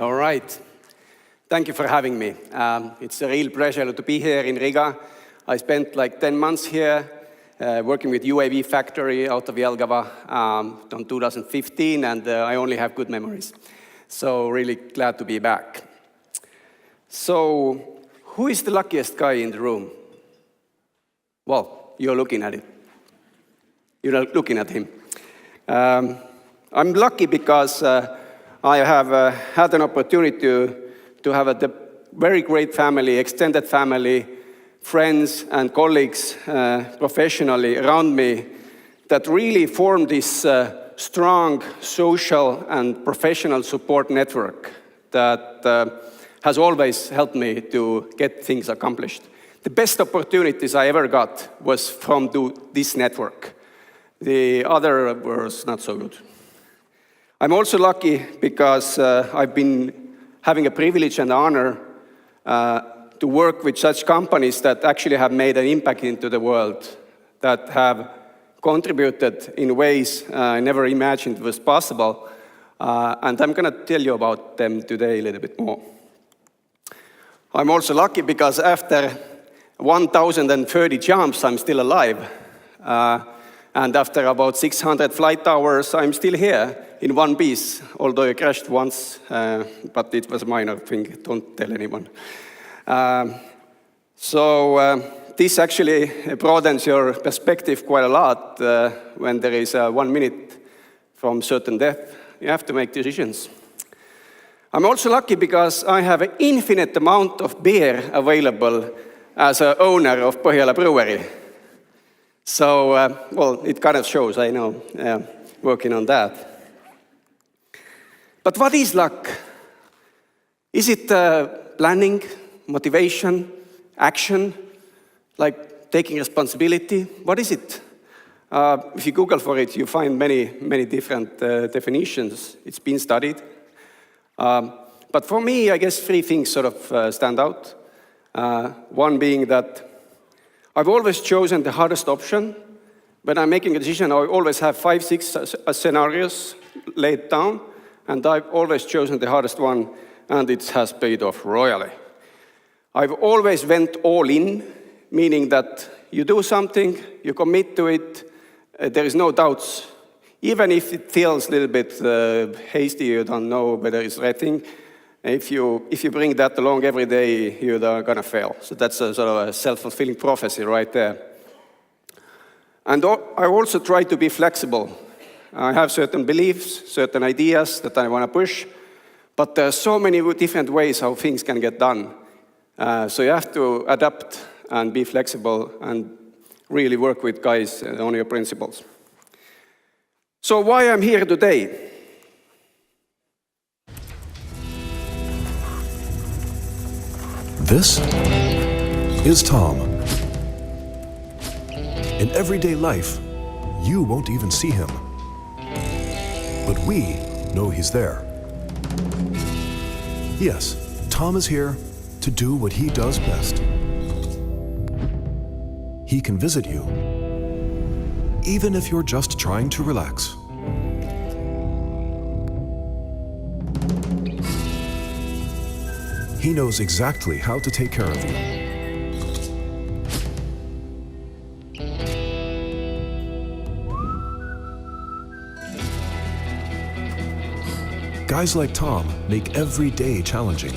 All right. Thank you for having me. It's a real pleasure to be here in Riga. I spent like 10 months here working with UAV factory out of Jelgava in 2015, and I only have good memories. So really glad to be back. So who is the luckiest guy in the room? Well, you're looking at it. You're looking at him. I'm lucky because I have had an opportunity to have a very great family, extended family, friends and colleagues professionally around me that really form this strong social and professional support network that has always helped me to get things accomplished. The best opportunities I ever got was from this network. The other was not so good. I'm also lucky because I've been having a privilege and honor to work with such companies that actually have made an impact into the world, that have contributed in ways I never imagined was possible. And I'm going to tell you about them today a little bit more. I'm also lucky because after 1,030 jumps, I'm still alive. And after about 600 flight hours, I'm still here in one piece, although I crashed once, but it was a minor thing, don't tell anyone. This actually broadens your perspective quite a lot when there is 1 minute from certain death. You have to make decisions. I'm also lucky because I have an infinite amount of beer available as an owner of Põhjala Brewery. So, well, it kind of shows, I know, working on that. But what is luck? Is it planning, motivation, action, like taking responsibility? What is it? If you Google for it, you find many different definitions. It's been studied. But for me, I guess 3 things sort of stand out. One being that I've always chosen the hardest option. When I'm making a decision, I always have 5, 6 scenarios laid down, and I've always chosen the hardest one, and it has paid off royally. I've always went all in, meaning that you do something, you commit to it, there is no doubts. Even if it feels a little bit hasty, you don't know whether it's the right thing, if you bring that along every day, you're gonna fail. So that's a sort of a self-fulfilling prophecy right there. And I also try to be flexible. I have certain beliefs, certain ideas that I want to push, but there are so many different ways how things can get done. So you have to adapt and be flexible and really work with guys on your principles. So why I'm here today? This is Tom. In everyday life, you won't even see him. But we know he's there. Yes, Tom is here to do what he does best. He can visit you, even if you're just trying to relax. He knows exactly how to take care of you. Guys like Tom make every day challenging.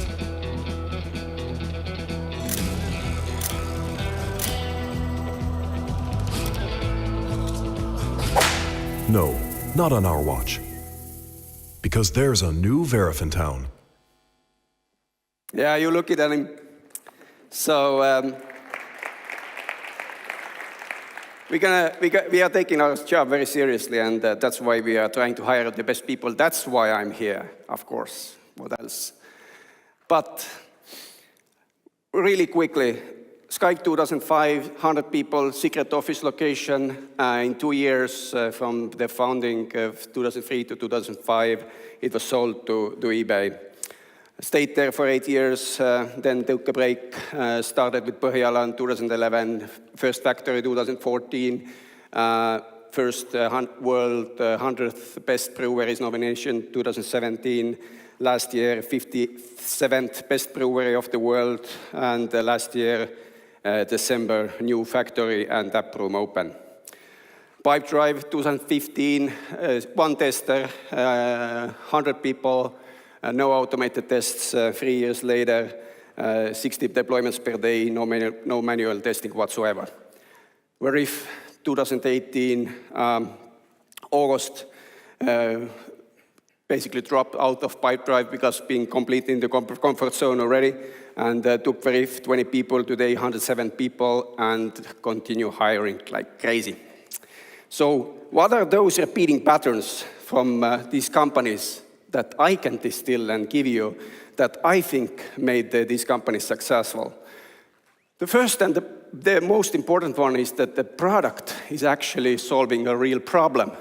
No, not on our watch. Because there's a new Veriff in town. Yeah, you look at him. So we are taking our job very seriously, and that's why we are trying to hire the best people. That's why I'm here, of course. What else? But really quickly, Skype 2005, 100 people, secret office location. In 2 years from the founding of 2003 to 2005, it was sold to eBay. Stayed there for 8 years, then took a break, started with Põhjala in 2011, first factory 2014, first World 100th Best Breweries nomination, 2017. Last year, 57th Best Brewery of the world. And last year, December, new factory and tap room open. Pipedrive, 2015, one tester, 100 people, no automated tests. 3 years later, 60 deployments per day, no manual testing whatsoever. Veriff, 2018, August, basically dropped out of Pipedrive because being completely in the comfort zone already, and took Veriff, 20 people, today 107 people, and continue hiring like crazy. So what are those repeating patterns from these companies that I can distill and give you that I think made these companies successful? The first and the most important one is that the product is actually solving a real problem.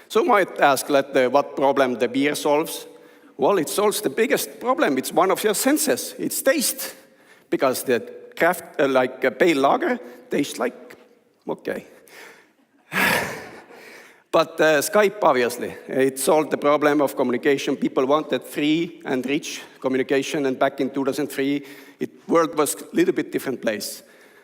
So you might ask, what problem the beer solves? Well, it solves the biggest problem. It's one of your senses. It's taste. Because the craft, like a pale lager, tastes like, okay. But Skype, obviously, it solved the problem of communication. People wanted free and rich communication, and back in 2003, world was a little bit different place.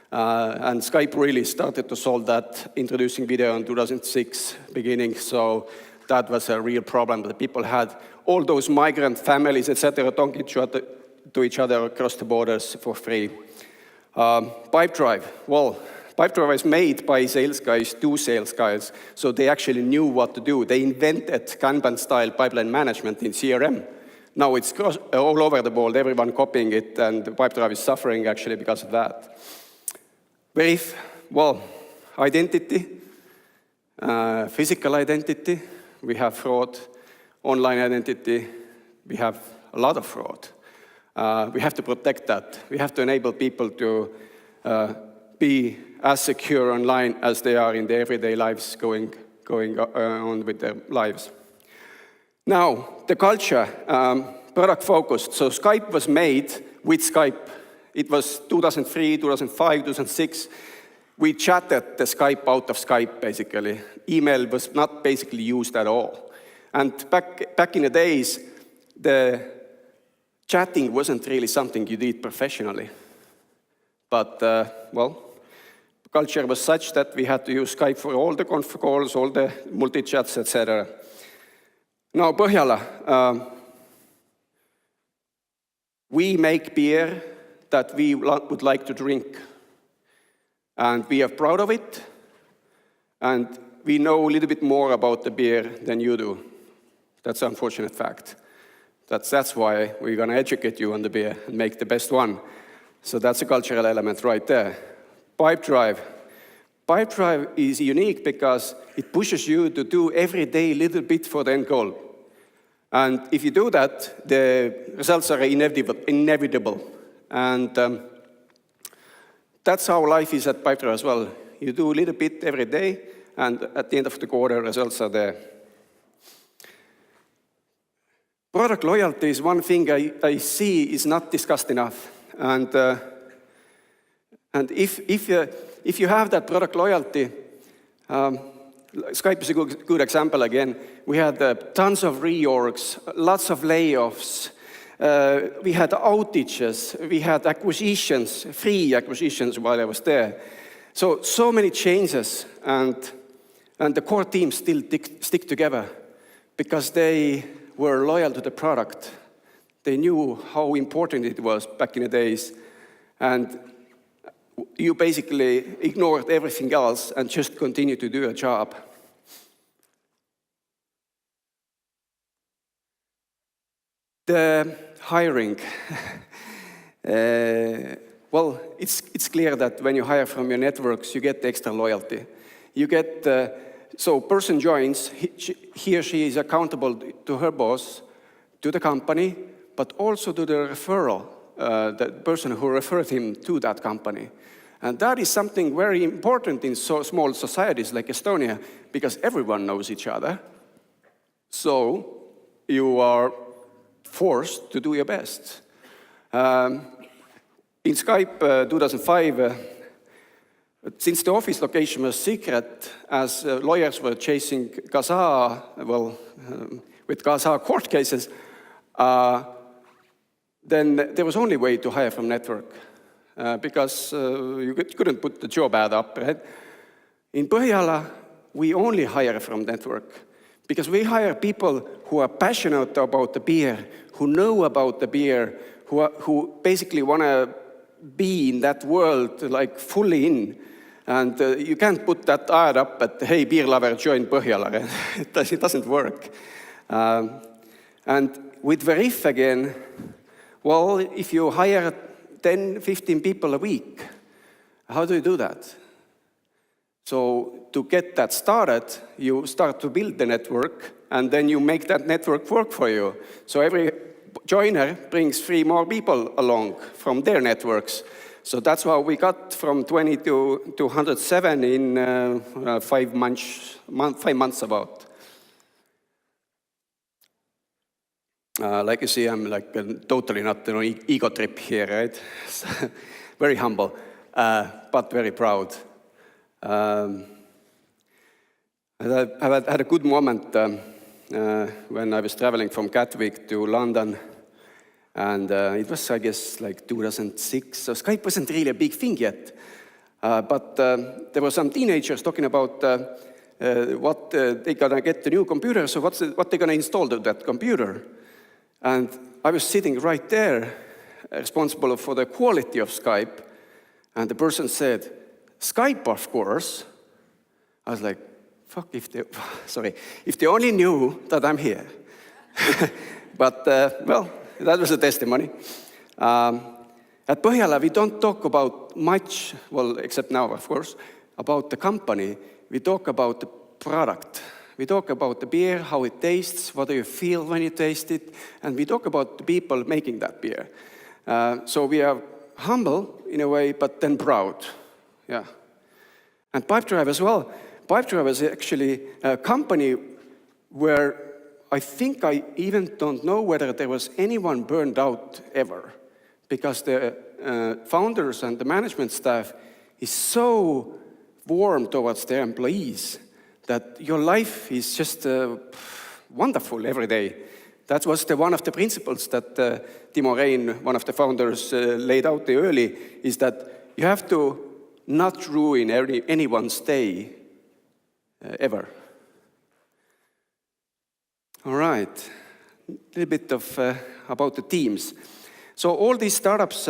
And Skype really started to solve that, introducing video in 2006 beginning, so that was a real problem that people had. All those migrant families, etc., talking to each other across the borders for free. Pipedrive, well, Pipedrive was made by sales guys, 2 sales guys, so they actually knew what to do. They invented Kanban-style pipeline management in CRM. Now it's all over the world, everyone copying it, and Pipedrive is suffering actually because of that. Veriff, well, identity, physical identity, we have fraud, online identity, we have a lot of fraud. We have to protect that. We have to enable people to be as secure online as they are in their everyday lives going on with their lives. Now, the culture, product focused. So Skype was made with Skype. It was 2003, 2005, 2006. We chatted the Skype out of Skype, basically. Email was not basically used at all. And back in the days, the chatting wasn't really something you did professionally. But, well, culture was such that we had to use Skype for all the conf calls, all the multi-chats, etc. Now, Põhjala, we make beer that we would like to drink. And we are proud of it. And we know a little bit more about the beer than you do. That's an unfortunate fact. That's why we're going to educate you on the beer and make the best one. So that's a cultural element right there. Pipedrive. Pipedrive is unique because it pushes you to do every day a little bit for the end goal. And if you do that, the results are inevitable. And that's how life is at Pipedrive as well. You do a little bit every day, and at the end of the quarter, results are there. Product loyalty is one thing I see is not discussed enough. And if you have that product loyalty, Skype is a good example again. We had tons of reorgs, lots of layoffs. We had outages. We had acquisitions, free acquisitions while I was there. So many changes, and the core team still stick together because they were loyal to the product. They knew how important it was back in the days, and you basically ignored everything else and just continued to do a job. The hiring. Well, it's clear that when you hire from your networks, you get extra loyalty. You get, so person joins, he or she is accountable to her boss, to the company, but also to the referral, the person who referred him to that company. And that is something very important in so small societies like Estonia, because everyone knows each other. So you are forced to do your best. In Skype 2005, Since the office location was secret, as lawyers were chasing Gaza, with Gaza court cases, then there was only way to hire from network, because you couldn't put the job ad up, right? In Põhjala, we only hire from network, because we hire people who are passionate about the beer, who know about the beer, who basically want to be in that world, like fully in. And you can't put that ad up that, hey, beer lover, join Põhjala. It doesn't work. And with Veriff again, well, if you hire 10, 15 people a week, how do you do that? So to get that started, you start to build the network, and then you make that network work for you. So every joiner brings 3 more people along from their networks. So that's how we got from 20 to 107 in 5 months about. Like you see, I'm like totally not an ego trip here, right? Very humble, but very proud. I've had a good moment when I was traveling from Gatwick to London, and it was, I guess, like 2006, so Skype wasn't really a big thing yet, but there were some teenagers talking about what they're gonna get the new computer, so what they're gonna install to that computer. And I was sitting right there, responsible for the quality of Skype, and the person said, Skype, of course. I was like, fuck, if they only knew that I'm here. But, well, that was a testimony. At Põhjala, we don't talk about much, well, except now, of course, about the company. We talk about the product. We talk about the beer, how it tastes, what do you feel when you taste it, and we talk about the people making that beer. So we are humble in a way, but then proud. Yeah. And Pipedrive as well. Pipedrive is actually a company where I think I even don't know whether there was anyone burned out ever, because the founders and the management staff is so warm towards their employees that your life is just wonderful every day. That was one of the principles that Timo Rein, one of the founders, laid out early, is that you have to not ruin anyone's day, ever. All right, a little bit of about the teams. So all these startups,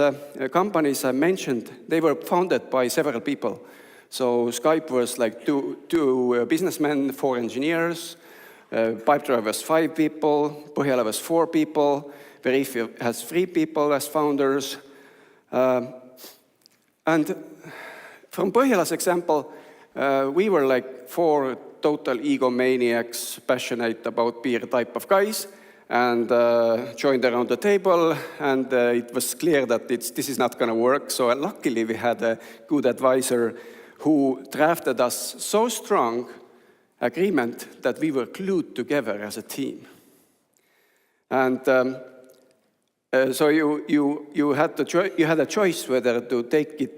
companies I mentioned, they were founded by several people. So Skype was like two businessmen, 4 engineers. Pipedrive was 5 people. Põhjala was 4 people. Veriff has 3 people as founders. And from Põhjala's example, we were like 4 total egomaniacs, passionate about beer type of guys, and joined around the table, and it was clear that this is not going to work. So luckily we had a good advisor who drafted us so strong agreement that we were glued together as a team. And so you had a choice whether to take it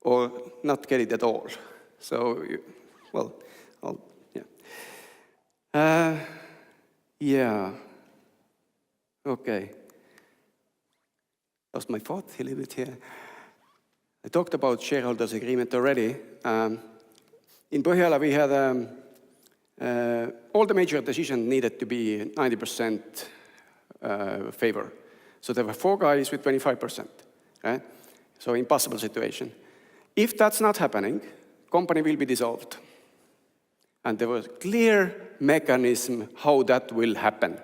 or not get it at all. So, yeah. Okay. Lost my thought a little bit here. I talked about shareholders agreement already. In Põhjala, we had all the major decisions needed to be 90% favor. So there were 4 guys with 25%, right? So impossible situation. If that's not happening, company will be dissolved. And there was a clear mechanism how that will happen.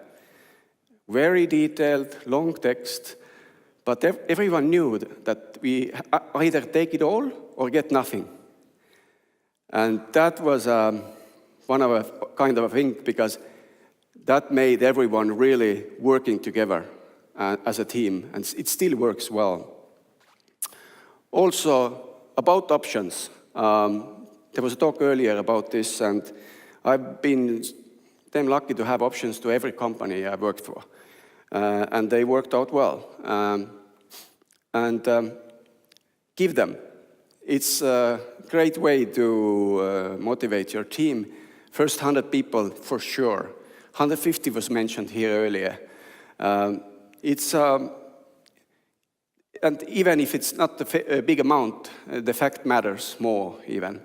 Very detailed, long text, but everyone knew that we either take it all or get nothing. And that was one of a kind of a thing, because that made everyone really working together as a team, and it still works well. Also, about options. There was a talk earlier about this, and I've been damn lucky to have options to every company I've worked for. And they worked out well. Give them. It's a great way to motivate your team. First 100 people, for sure. 150 was mentioned here earlier. And even if it's not a big amount, the fact matters more even.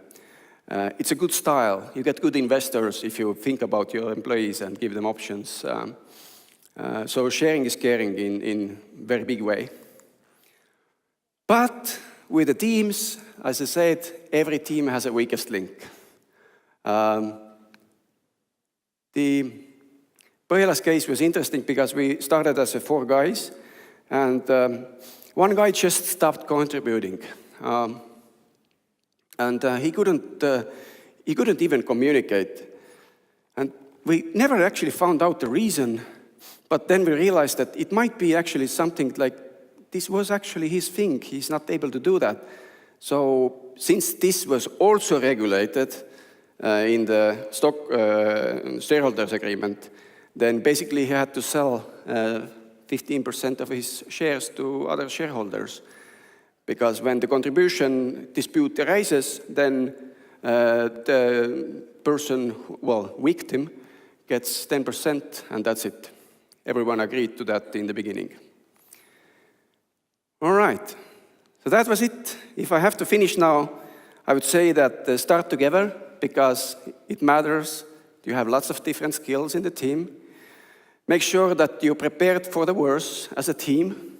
It's a good style. You get good investors if you think about your employees and give them options. So sharing is caring in very big way. But with the teams, as I said, every team has a weakest link. The Põhjala's case was interesting because we started as 4 guys, and one guy just stopped contributing. And he couldn't even communicate. And we never actually found out the reason, but then we realized that it might be actually something like this was actually his thing. He's not able to do that. So since this was also regulated in the stock shareholders agreement, then basically he had to sell 15% of his shares to other shareholders. Because when the contribution dispute arises, then the person, victim, gets 10%, and that's it. Everyone agreed to that in the beginning. All right, so that was it. If I have to finish now, I would say that start together, because it matters. You have lots of different skills in the team. Make sure that you're prepared for the worst as a team,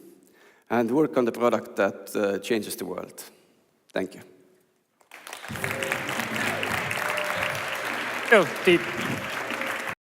and work on the product that changes the world. Thank you. Tiit.